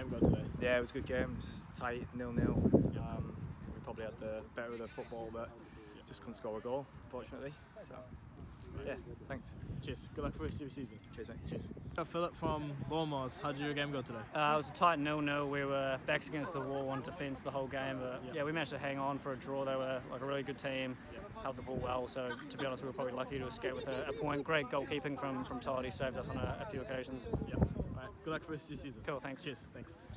game go today? Yeah, it was a good game. It was tight, 0-0. We probably had the better of the football, but just couldn't score a goal, unfortunately. So, yeah, thanks. Cheers. Good luck for the rest of your season. Cheers, mate. Cheers. Philip from Lawnmowers, how did your game go today? It was a tight 0-0. We were backs against the wall on defence the whole game, but we managed to hang on for a draw. They were like a really good team, held the ball well. So to be honest, we were probably lucky to escape with a point. Great goalkeeping from Todd. He saved us on a few occasions. All right. Good luck for the rest of your season. Cool. Thanks. Cheers. Thanks.